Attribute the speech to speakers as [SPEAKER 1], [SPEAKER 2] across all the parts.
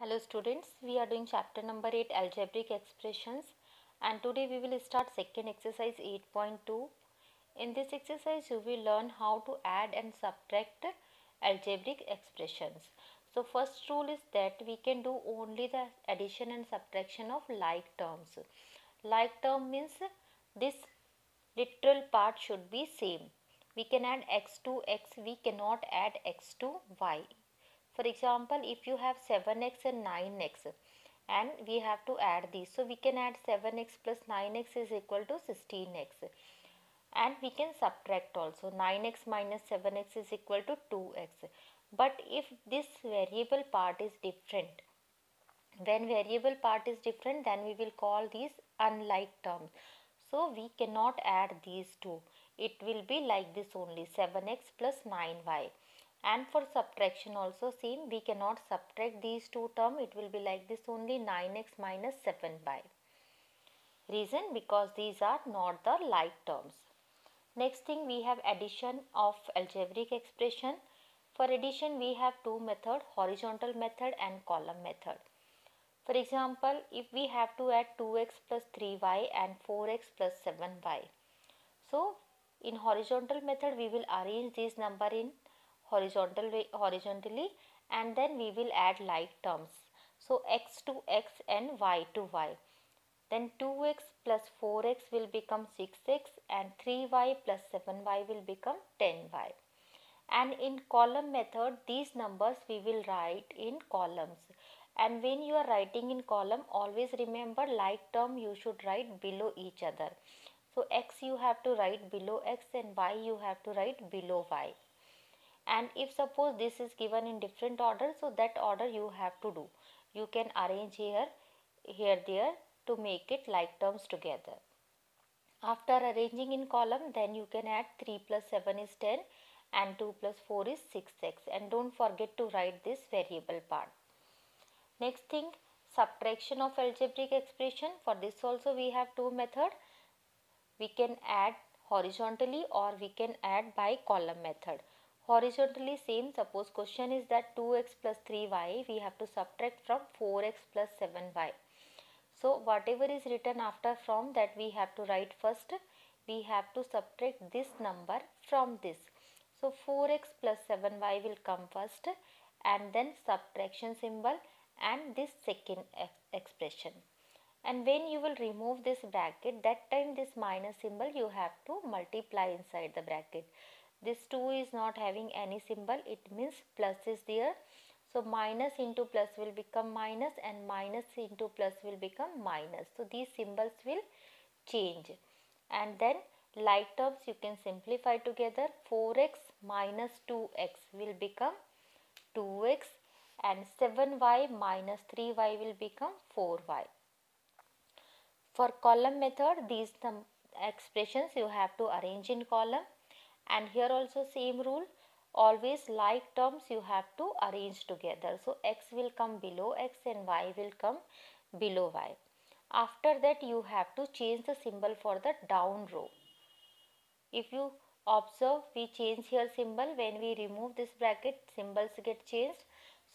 [SPEAKER 1] Hello students, we are doing chapter number 8 algebraic expressions and today we will start second exercise 8.2. In this exercise you will learn how to add and subtract algebraic expressions. So first rule is that we can do only the addition and subtraction of like terms. Like term means this literal part should be same. We can add x to x, we cannot add x to y. For example, if you have 7x and 9x and we have to add these, so we can add 7x plus 9x is equal to 16x, and we can subtract also 9x minus 7x is equal to 2x. But if this variable part is different, when variable part is different, then we will call these unlike terms. So we cannot add these two. It will be like this only, 7x plus 9y. And for subtraction also same, we cannot subtract these two terms. It will be like this only, 9x minus 7y. Reason, because these are not the like terms. Next thing, we have addition of algebraic expression. For addition we have two methods, horizontal method and column method. For example, if we have to add 2x plus 3y and 4x plus 7y. So, in horizontal method we will arrange this number in horizontally, and then we will add like terms. So, x to x and y to y. Then 2x plus 4x will become 6x and 3y plus 7y will become 10y. And in column method, these numbers we will write in columns. And when you are writing in column, always remember like term you should write below each other. So x you have to write below x and y you have to write below y. And if suppose this is given in different order, so that order you have to do. You can arrange here, there to make it like terms together. After arranging in column, then you can add 3 plus 7 is 10 and 2 plus 4 is 6x, and don't forget to write this variable part. Next thing, subtraction of algebraic expression. For this also we have two methods. We can add horizontally or we can add by column method. Horizontally same, suppose question is that 2x plus 3y we have to subtract from 4x plus 7y. So whatever is written after from that we have to write first. We have to subtract this number from this. So 4x plus 7y will come first and then subtraction symbol and this second expression. And when you will remove this bracket, that time this minus symbol you have to multiply inside the bracket. This 2 is not having any symbol, it means plus is there. So minus into plus will become minus and minus into plus will become minus. So these symbols will change. And then like terms you can simplify together. 4x minus 2x will become 2x and 7y minus 3y will become 4y. For column method, these expressions you have to arrange in column, and here also same rule, always like terms you have to arrange together. So x will come below x and y will come below y. After that you have to change the symbol for the down row. If you observe, we change here symbol. When we remove this bracket, symbols get changed.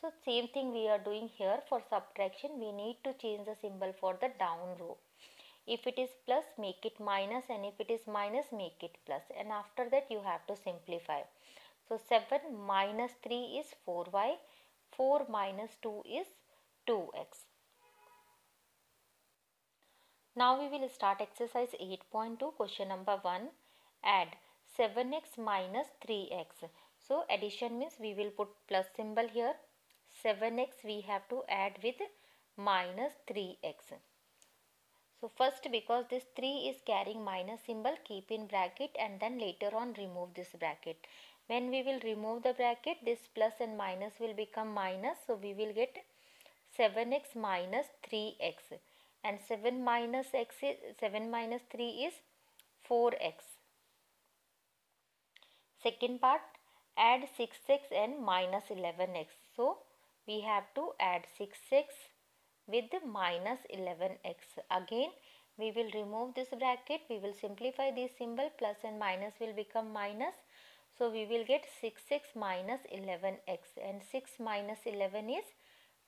[SPEAKER 1] So same thing we are doing here. For subtraction we need to change the symbol for the down row. If it is plus, make it minus, and if it is minus, make it plus. And after that you have to simplify. So 7 minus 3 is 4y, 4 minus 2 is 2x. Now we will start exercise 8.2, question number 1. Add 7x minus 3x. So addition means we will put plus symbol here. 7x we have to add with minus 3x. So first, because this 3 is carrying minus symbol, keep in bracket and then later on remove this bracket. When we will remove the bracket, this plus and minus will become minus. So we will get 7x minus 3x, and 7 minus 3 is 4x. Second part, add 6x and minus 11x. So we have to add 6x with the minus 11x. Again we will remove this bracket, we will simplify this symbol, plus and minus will become minus. So we will get 6x minus 11x, and 6 minus 11 is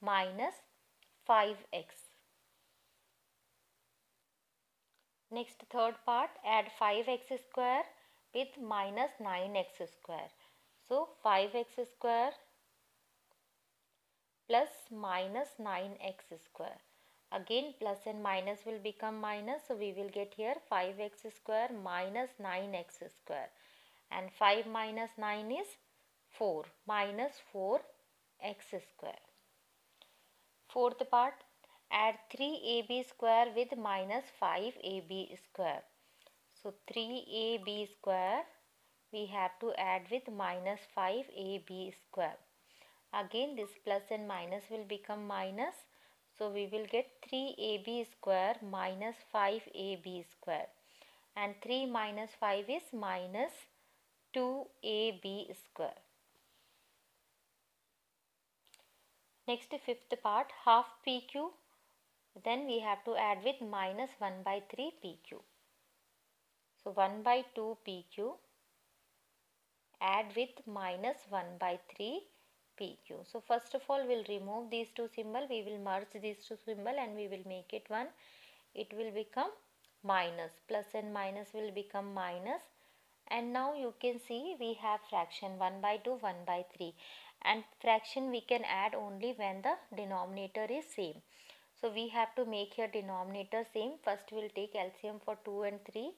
[SPEAKER 1] minus 5x. Next, third part, add 5x square with minus 9x square. So 5x square plus minus 9x square. Again plus and minus will become minus, so we will get here 5x square minus 9x square, and 5 minus 9 is 4, minus 4x square. Fourth part, add 3ab square with minus 5ab square. So 3ab square we have to add with minus 5ab square. Again this plus and minus will become minus, so we will get 3ab square minus 5ab square, and 3 minus 5 is minus 2ab square. Next, fifth part, half pq, then we have to add with minus 1 by 3 pq. So 1 by 2 pq add with minus 1 by 3 pq. So first of all we'll remove these two symbols, we will merge these two symbols and we will make it one. It will become minus, plus and minus will become minus, and now you can see we have fraction 1 by 2, 1 by 3, and fraction we can add only when the denominator is same. So we have to make here denominator same. First we will take LCM for 2 and 3.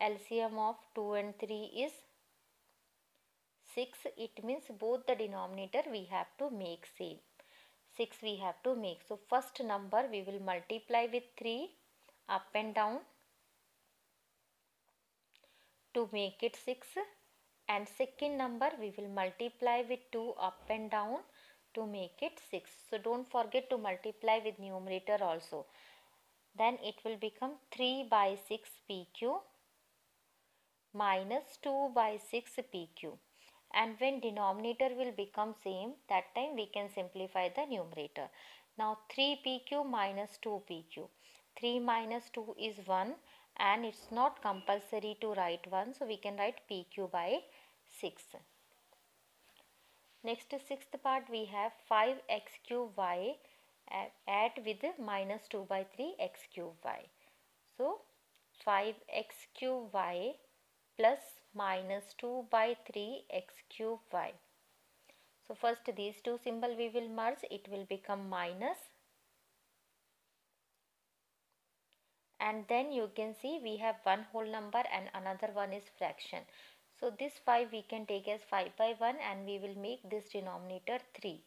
[SPEAKER 1] LCM of 2 and 3 is 6. It means both the denominator we have to make same. 6 we have to make. So first number we will multiply with 3 up and down to make it 6, and second number we will multiply with 2 up and down to make it 6. So don't forget to multiply with numerator also. Then it will become 3 by 6 pq minus 2 by 6 pq, and when denominator will become same, that time we can simplify the numerator. Now 3 pq minus 2 pq, 3 minus 2 is 1, and it's not compulsory to write 1, so we can write pq by 6. Next, sixth part, we have 5x cube y add with minus 2 by 3 x cube y. So 5x cube y plus minus 2 by 3 x cube y. So first these two symbol we will merge, it will become minus, and then you can see we have one whole number and another one is fraction. So this 5 we can take as 5 by 1, and we will make this denominator 3.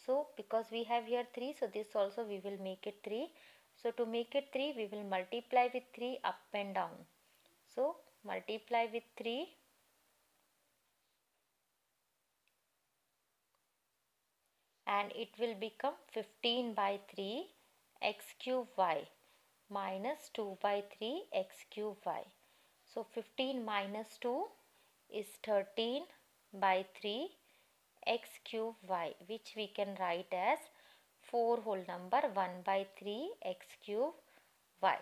[SPEAKER 1] So because we have here 3, so this also we will make it 3. So to make it 3, we will multiply with 3 up and down. So multiply with 3 and it will become 15 by 3 x cube y minus 2 by 3 x cube y. So 15 minus 2 is 13 by 3 x cube y, which we can write as 4 whole number 1 by 3 x cube y.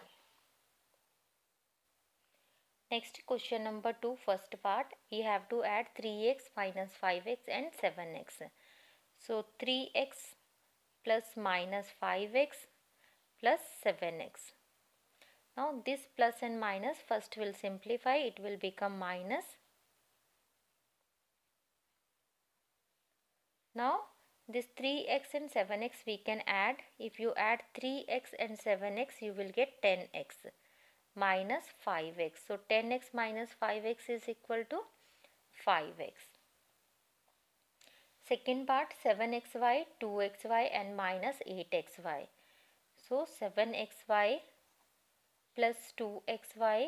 [SPEAKER 1] Next, question number 2, first part, we have to add 3x minus 5x and 7x. So 3x plus minus 5x plus 7x. Now this plus and minus first will simplify, it will become minus. Now this 3x and 7x we can add. If you add 3x and 7x, you will get 10x minus 5x. So 10x minus 5x is equal to 5x. Second part, 7xy, 2xy and minus 8xy. So 7xy plus 2xy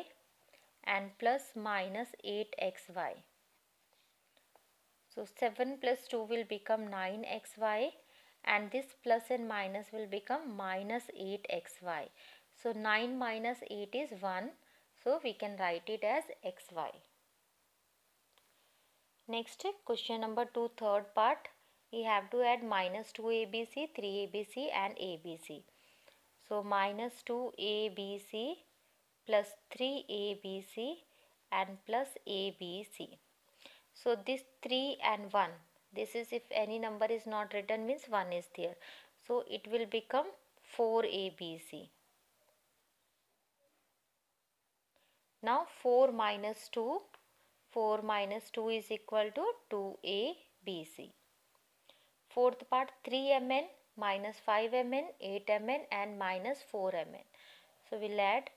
[SPEAKER 1] and plus minus 8xy. So 7 plus 2 will become 9xy, and this plus and minus will become minus 8xy. So 9 minus 8 is 1, so we can write it as xy. Next, question number 2, third part, we have to add minus 2abc, 3abc and abc. So minus 2abc plus 3abc and plus abc. So this 3 and 1, this is if any number is not written means 1 is there. So it will become 4ABC. Now 4 minus 2, 4 minus 2 is equal to 2ABC. Fourth part, 3Mn minus 5Mn, 8Mn and minus 4Mn. So we'll add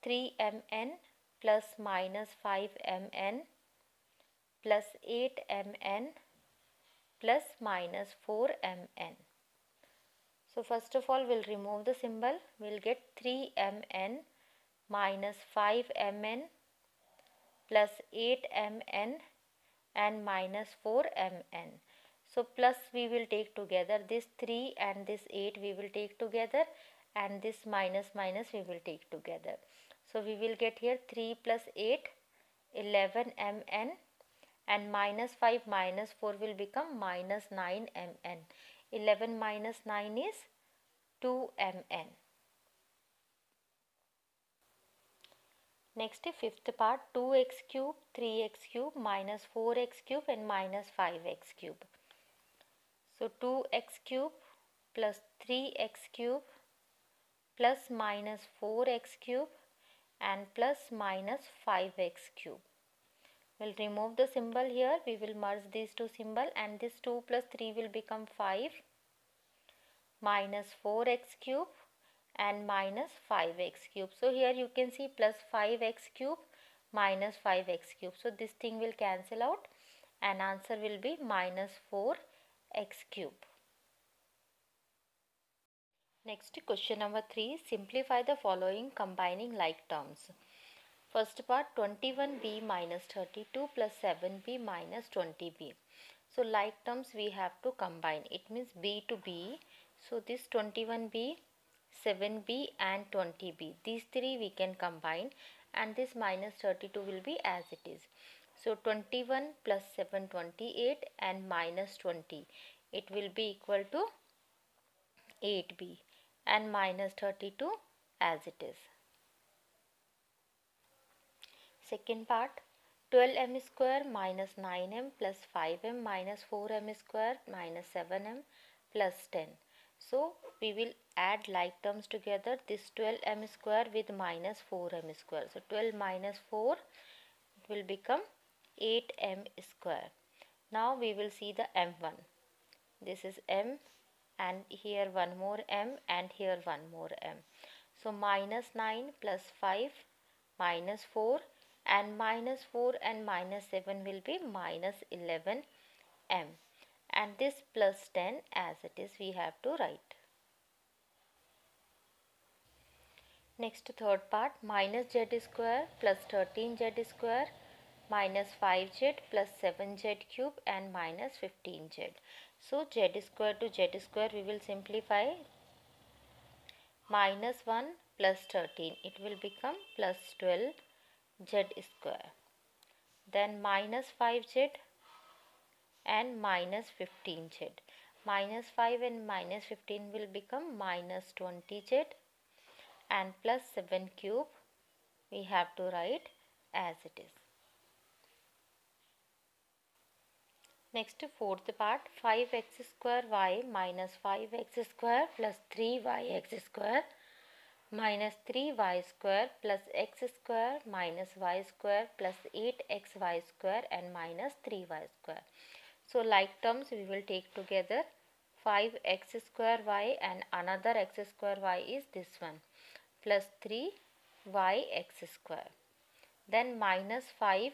[SPEAKER 1] 3Mn plus minus 5Mn plus 8Mn plus minus 4Mn. So first of all we'll remove the symbol. We'll get 3Mn minus 5Mn plus 8Mn and minus 4Mn. So plus we will take together, this 3 and this 8 we will take together, and this minus minus we will take together. So we will get here 3 plus 8, 11Mn, and minus 5 minus 4 will become minus 9Mn. 11 minus 9 is 2Mn. Next, fifth part, 2x cube, 3x cube, minus 4x cube and minus 5x cube. So 2x cube plus 3x cube plus minus 4x cube and plus minus 5x cube. We'll remove the symbol here. We will merge these two symbols, and this 2 plus 3 will become 5, minus 4x cube and minus 5x cube. So here you can see plus 5x cube minus 5x cube. So this thing will cancel out and answer will be minus 4x cube. Next, question number 3. Simplify the following combining like terms. First part, 21b minus 32 plus 7b minus 20b. So like terms we have to combine. It means b to b. So this 21b, 7b and 20b, these three we can combine, and this minus 32 will be as it is. So 21 plus 7, 28 and minus 20, it will be equal to 8b, and minus 32 as it is. Second part, 12m square minus 9m plus 5m minus 4m square minus 7m plus 10. So we will add like terms together, this 12m square with minus 4m square. So 12 minus 4, it will become 8m square. Now we will see the m1. This is m, and here one more m, and here one more m. So minus 9 plus 5 minus 4, and minus 4 and minus 7 will be minus 11m, and this plus 10 as it is we have to write. Next, third part, minus z square plus 13z square minus 5z plus 7z cube and minus 15z. So z square to z square we will simplify. Minus 1 plus 13, it will become plus 12z square. Then minus 5z and minus 15z. Minus 5 and minus 15 will become minus 20z, and plus 7 cube we have to write as it is. Next, fourth part, 5x square y minus 5x square plus 3yx square minus 3y square plus x square minus y square plus 8xy square and minus 3y square. So like terms we will take together. 5x square y and another x square y is this one, plus 3yx square. Then minus 5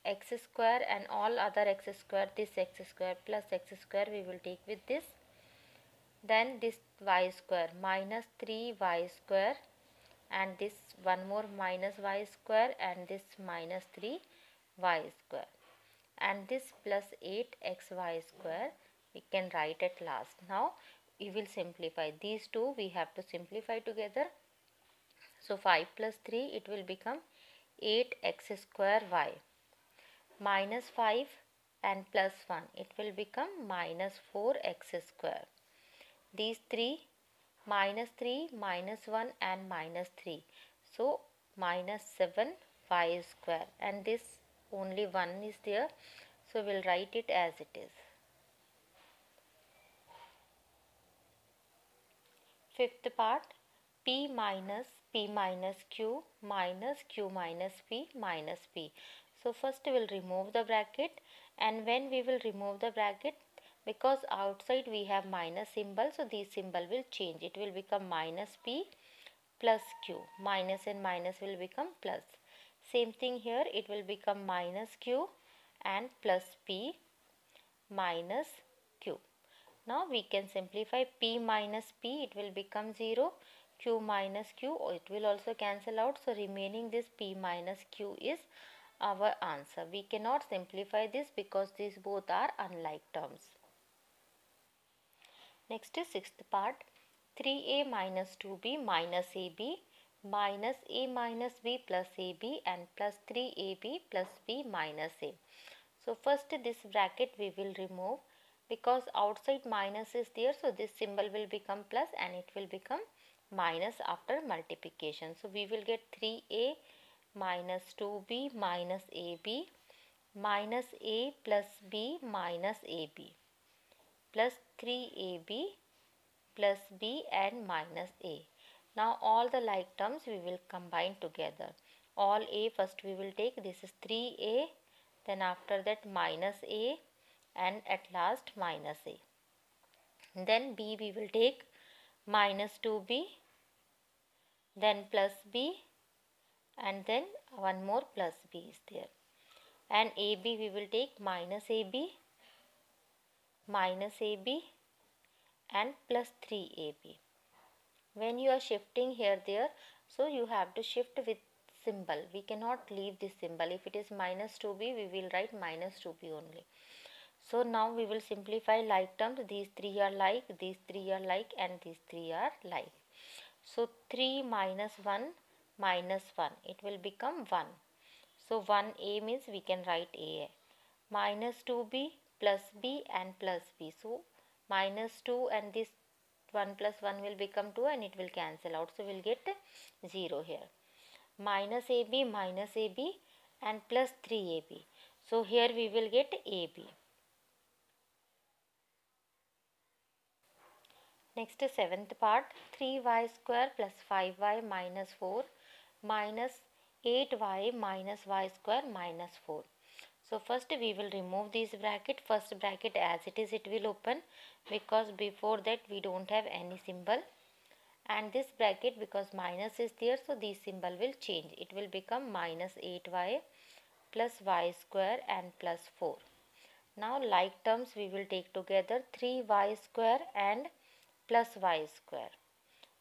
[SPEAKER 1] x square and all other x square, this x square plus x square we will take with this. Then this y square minus 3y square, and this one more minus y square, and this minus 3y square, and this plus 8xy square we can write at last. Now we will simplify these two, we have to simplify together. So 5 plus 3, it will become 8x square y, minus 5 and plus 1, it will become minus 4x square. These three, minus 3, minus 1 and minus 3. So minus 7y square, and this only 1 is there. So we'll write it as it is. Fifth part, p minus q minus q minus p minus p. So first we will remove the bracket, and when we will remove the bracket, because outside we have minus symbol, so this symbol will change. It will become minus p plus q. Minus and minus will become plus. Same thing here, it will become minus q and plus p minus q. Now we can simplify p minus p, it will become 0, q minus q, it will also cancel out. So remaining this p minus q is our answer. We cannot simplify this because these both are unlike terms. Next is sixth part, 3a minus 2b minus ab minus a minus b plus ab and plus 3ab plus b minus a. So first this bracket we will remove, because outside minus is there, so this symbol will become plus and it will become minus after multiplication. So we will get 3a minus 2b minus ab minus a plus b minus ab plus 3ab plus b and minus a. Now all the like terms we will combine together. All a first we will take, this is 3a, then after that minus a, and at last minus a. Then b we will take minus 2b, then plus b, and then one more plus b is there. And ab we will take minus ab and plus 3ab. When you are shifting here there, so you have to shift with symbol. We cannot leave this symbol. If it is minus 2b, we will write minus 2b only. So now we will simplify like terms. These three are like, these three are like, and these three are like. So 3 minus 1 minus 1, it will become 1. So 1a means we can write a. Minus 2b plus b and plus b. So minus 2 and this 1 plus 1 will become 2 and it will cancel out. So we will get 0 here. Minus ab and plus 3ab. So here we will get ab. Next seventh part, 3y square plus 5y minus 4 minus 8y minus y square minus 4. So first we will remove this bracket. First bracket as it is, it will open, because before that we don't have any symbol. And this bracket, because minus is there, so this symbol will change. It will become minus 8y plus y square and plus 4. Now like terms we will take together, 3y square and plus y square,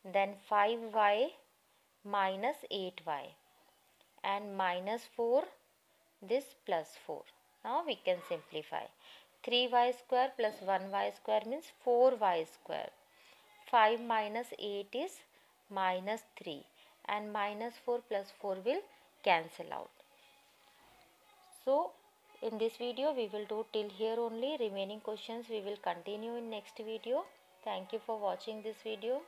[SPEAKER 1] then 5y minus 8y and minus 4, this plus 4. Now we can simplify. 3y square plus 1y square means 4y square. 5 minus 8 is minus 3 and minus 4 plus 4 will cancel out. So in this video we will do till here only. Remaining questions we will continue in next video. Thank you for watching this video.